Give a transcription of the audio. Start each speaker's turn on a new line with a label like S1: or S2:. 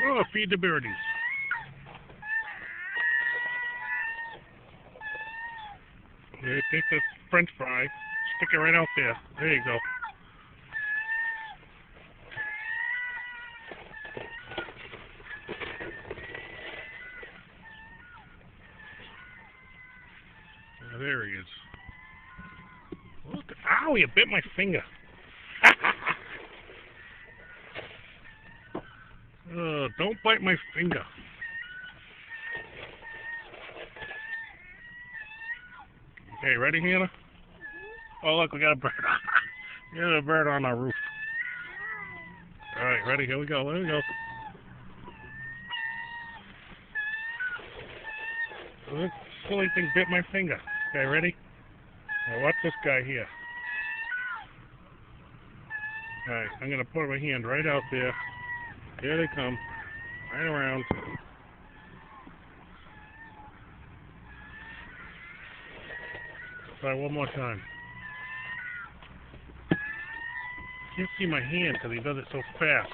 S1: Oh, feed the birdies. Okay, take this French fry, stick it right out there. There you go. Yeah, there he is. Look, ow, you bit my finger. Don't bite my finger. Okay, ready, Hannah? Oh, look, we got a bird. We got a bird on our roof. All right, ready? Here we go. Here we go. This silly thing bit my finger. Okay, ready? Now watch this guy here. All right, I'm gonna put my hand right out there. Here they come, right around. Try one more time. Can't see my hand because he does it so fast.